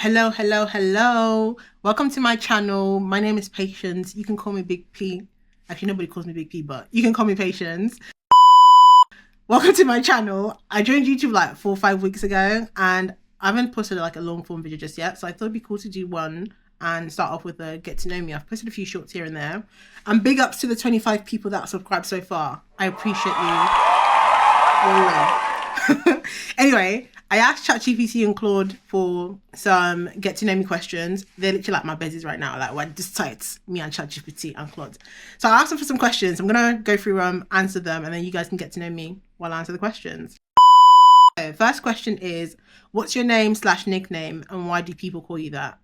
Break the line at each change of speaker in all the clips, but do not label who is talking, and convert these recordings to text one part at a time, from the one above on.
Hello, hello, hello. Welcome to my channel. My name is Patience. You can call me Big P. Actually, nobody calls me Big P, but you can call me Patience. Welcome to my channel. I joined YouTube like 4 or 5 weeks ago and I haven't posted like a long form video just yet. So I thought it'd be cool to do one and start off with a get to know me. I've posted a few shorts here and there. And big ups to the 25 people that subscribed so far. I appreciate you. Anyway, I asked ChatGPT and Claude for some get to know me questions. They're literally like my besties right now. Like we're just tight, me and ChatGPT and Claude. So I asked them for some questions. I'm gonna go through answer them, and then you guys can get to know me while I answer the questions. So first question is, what's your name/nickname, and why do people call you that?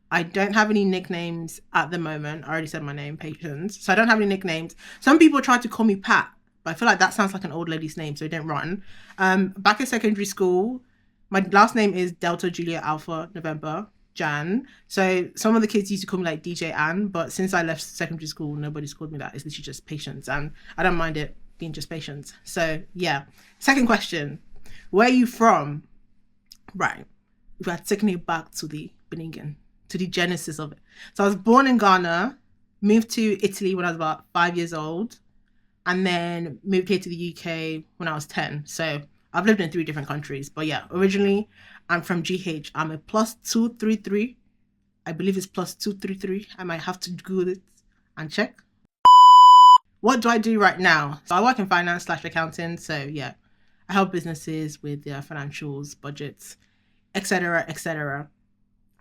I don't have any nicknames at the moment. I already said my name, Patience. So I don't have any nicknames. Some people try to call me Pat, but I feel like that sounds like an old lady's name, so don't run. Back in secondary school, my last name is Delta Juliet Alpha November Jan. So some of the kids used to call me like DJ Ann, but since I left secondary school, nobody's called me that. It's literally just Patience, and I don't mind it being just Patience. So yeah. Second question, where are you from? Right, we are taking it back to the beginning, to the genesis of it. So I was born in Ghana, moved to Italy when I was about 5 years old, and then moved here to the UK when I was 10. So I've lived in 3 different countries. But yeah, originally I'm from GH. I'm a +233. I believe it's +233. I might have to Google it and check. What do I do right now? So I work in finance/accounting. So yeah, I help businesses with their financials, budgets, etc., etc.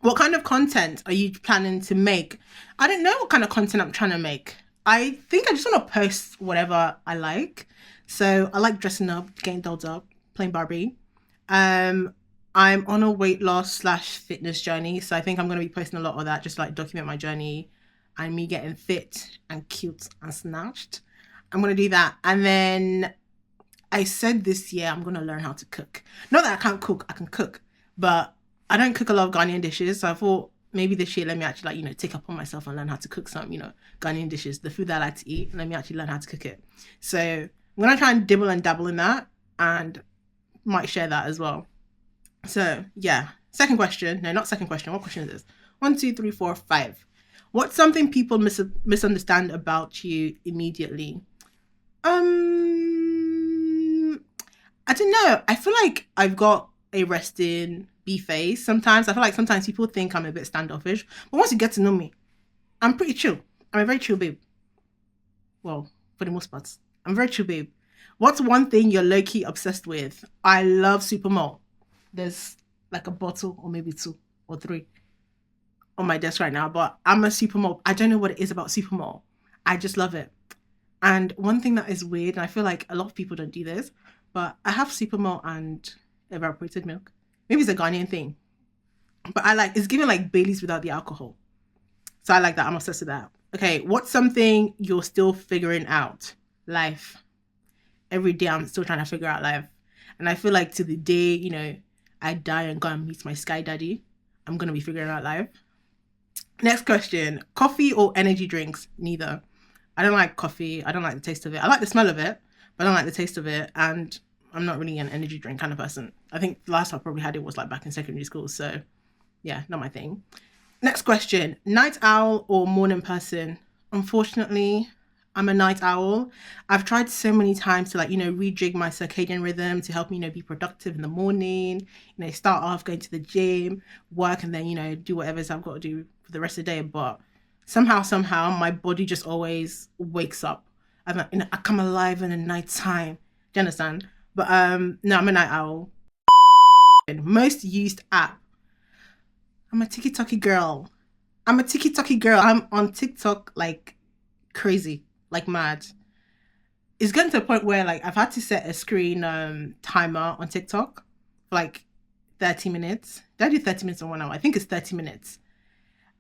What kind of content are you planning to make? I don't know what kind of content I'm trying to make. I think I just want to post whatever I like. So I like dressing up, getting dolled up, playing Barbie. I'm on a weight loss/fitness journey. So I think I'm going to be posting a lot of that, just like document my journey and me getting fit and cute and snatched. I'm going to do that. And then I said this year I'm going to learn how to cook. Not that I can't cook, I can cook. But I don't cook a lot of Ghanaian dishes. So I thought maybe this year, let me actually like, take upon myself and learn how to cook some, Ghanaian dishes, the food that I like to eat. And let me actually learn how to cook it. So I'm going to try and dibble and dabble in that and might share that as well. So yeah, second question. No, not second question. What question is this? 1, 2, 3, 4, 5. What's something people misunderstand about you immediately? I don't know. I feel like I've got a resting B face. Sometimes I feel like sometimes people think I'm a bit standoffish, but once you get to know me, I'm pretty chill. I'm a very chill babe. Well, for the most part, I'm a very chill babe. What's one thing you're low-key obsessed with? I love Supermalt. There's like a bottle or maybe 2 or 3 on my desk right now, but I'm a Supermalt. I don't know what it is about Supermalt. I just love it. And one thing that is weird, and I feel like a lot of people don't do this, but I have Supermalt and evaporated milk. Maybe it's a Ghanaian thing, but it's giving like Baileys without the alcohol. So I like that. I'm obsessed with that. Okay, what's something you're still figuring out? Life. Every day I'm still trying to figure out life. And I feel like to the day, I die and go and meet my sky daddy, I'm going to be figuring out life. Next question, coffee or energy drinks? Neither. I don't like coffee. I don't like the taste of it. I like the smell of it, but I don't like the taste of it. And I'm not really an energy drink kind of person. I think the last time I probably had it was like back in secondary school. So yeah, not my thing. Next question, night owl or morning person? Unfortunately, I'm a night owl. I've tried so many times to rejig my circadian rhythm to help me, be productive in the morning, start off going to the gym, work, and then, do whatever I've got to do for the rest of the day. But somehow my body just always wakes up. I come alive in the night time. Do you understand? But no, I'm a night owl. Most used app. I'm a TikTok girl. I'm on TikTok like crazy, like mad. It's getting to a point where I've had to set a screen timer on TikTok for like 30 minutes. Did I do 30 minutes or 1 hour? I think it's 30 minutes.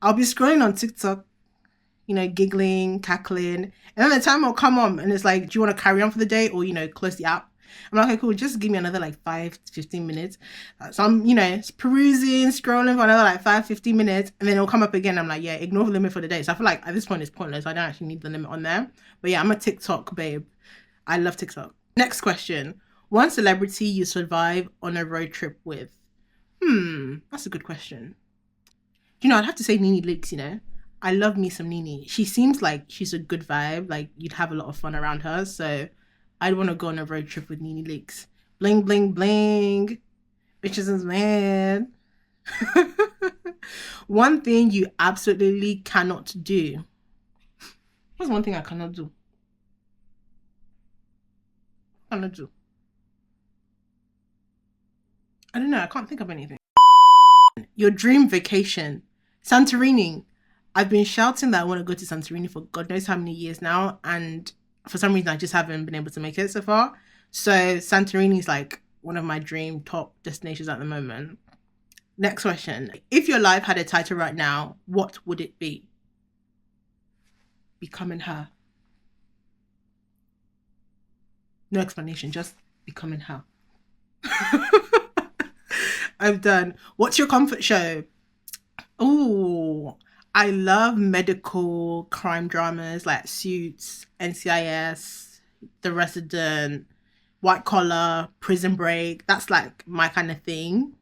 I'll be scrolling on TikTok, giggling, cackling, and then the timer will come on and it's like, do you want to carry on for the day or, close the app? I'm like, okay, cool, just give me another 5 to 15 minutes. So I'm, perusing, scrolling for another 5, 15 minutes, and then it'll come up again. I'm like, yeah, ignore the limit for the day. So I feel like at this point it's pointless. I don't actually need the limit on there. But yeah, I'm a TikTok babe. I love TikTok. Next question. One celebrity you survive on a road trip with? That's a good question. You know, I'd have to say Nene Leakes, you know. I love me some Nene. She seems like she's a good vibe. Like, you'd have a lot of fun around her. So I'd want to go on a road trip with Nene Leakes. Bling, bling, bling. Bitches is mad. One thing you absolutely cannot do. What's one thing I cannot do? I don't know. I can't think of anything. Your dream vacation. Santorini. I've been shouting that I want to go to Santorini for God knows how many years now. And for some reason, I just haven't been able to make it so far. So Santorini is like one of my dream top destinations at the moment. Next question. If your life had a title right now, what would it be? Becoming her. No explanation, just becoming her. I'm done. What's your comfort show? Oh, I love medical crime dramas like Suits, NCIS, The Resident, White Collar, Prison Break. That's like my kind of thing.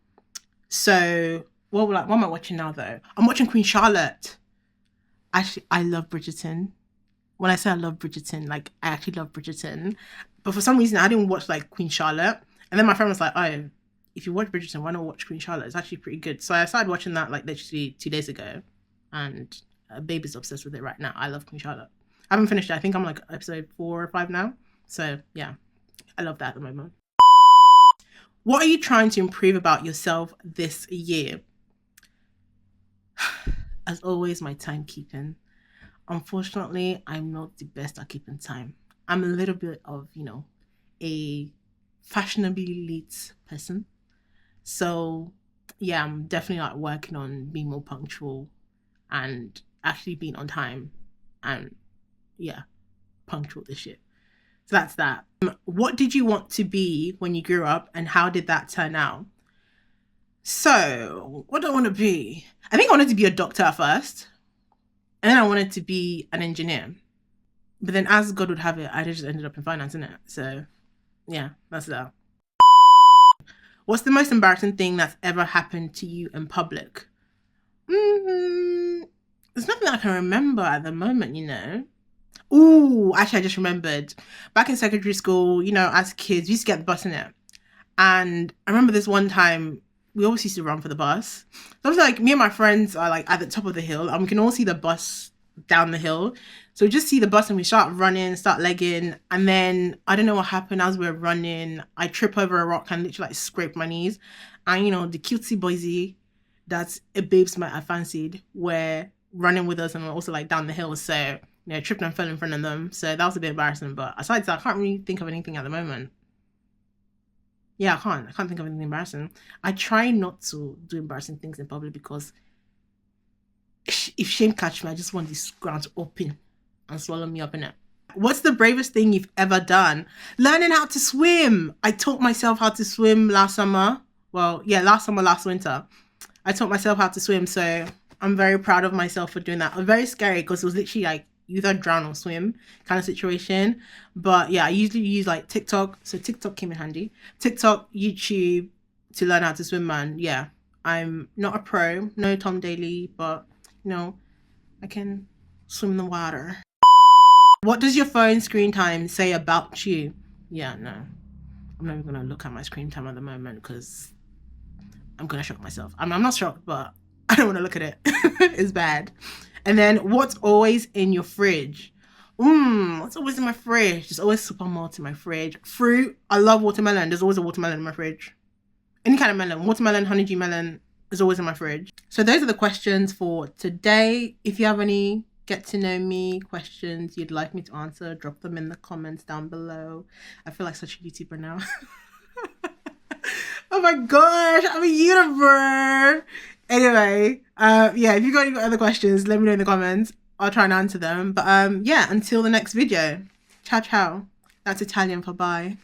So, what am I watching now though? I'm watching Queen Charlotte. Actually, I love Bridgerton. When I say I love Bridgerton, like I actually love Bridgerton. But for some reason, I didn't watch like Queen Charlotte. And then my friend was like, oh, if you watch Bridgerton, why not watch Queen Charlotte? It's actually pretty good. So I started watching that like literally 2 days ago. And baby's obsessed with it right now. I love Queen Charlotte. I haven't finished it. I think I'm like episode 4 or 5 now. So yeah, I love that at the moment. What are you trying to improve about yourself this year? As always, my timekeeping. Unfortunately, I'm not the best at keeping time. I'm a little bit of, you know, a fashionably late person. So yeah, I'm definitely like working on being more punctual and actually being on time and yeah, punctual this year. So that's that. What did you want to be when you grew up and how did that turn out? So what do I want to be? I think I wanted to be a doctor at first. And then I wanted to be an engineer. But then as God would have it, I just ended up in finance, innit? So yeah, that's that. What's the most embarrassing thing that's ever happened to you in public? There's nothing I can remember at the moment, you know. Ooh, actually, I just remembered. Back in secondary school, you know, as kids, we used to get the bus in it. And I remember this one time, we always used to run for the bus. So I was like, me and my friends are like at the top of the hill and we can all see the bus down the hill. So we just see the bus and we start running, start legging. And then I don't know what happened as we were running. I trip over a rock and literally like scrape my knees. And you know, the cutesy boysy that a babes might have fancied were running with us and we're also like down the hill. So, you know, tripped and fell in front of them. So that was a bit embarrassing. But aside that, I can't really think of anything at the moment. Yeah, I can't think of anything embarrassing. I try not to do embarrassing things in public because if shame catch me, I just want this ground to open and swallow me up in it. What's the bravest thing you've ever done? Learning how to swim. I taught myself how to swim last summer. Well, yeah, last winter. I taught myself how to swim. So I'm very proud of myself for doing that. It was very scary because it was literally like you either drown or swim kind of situation. But yeah, I usually use like TikTok. So TikTok came in handy. TikTok, YouTube to learn how to swim, man. Yeah, I'm not a pro, no Tom Daly, but you know, I can swim in the water. What does your phone screen time say about you? Yeah, no, I'm not even gonna look at my screen time at the moment because I'm gonna shock myself. I'm not shocked, but I don't want to look at it. It's bad. And then what's always in your fridge? What's always in my fridge? There's always super malt in my fridge. Fruit. I love watermelon. There's always a watermelon in my fridge. Any kind of melon. Watermelon, honeydew melon is always in my fridge. So those are the questions for today. If you have any get to know me questions you'd like me to answer, drop them in the comments down below. I feel like such a YouTuber now. Oh my gosh, I'm a YouTuber. Anyway, yeah, if you got any other questions, let me know in the comments. I'll try and answer them. But yeah, until the next video. Ciao, ciao. That's Italian for bye.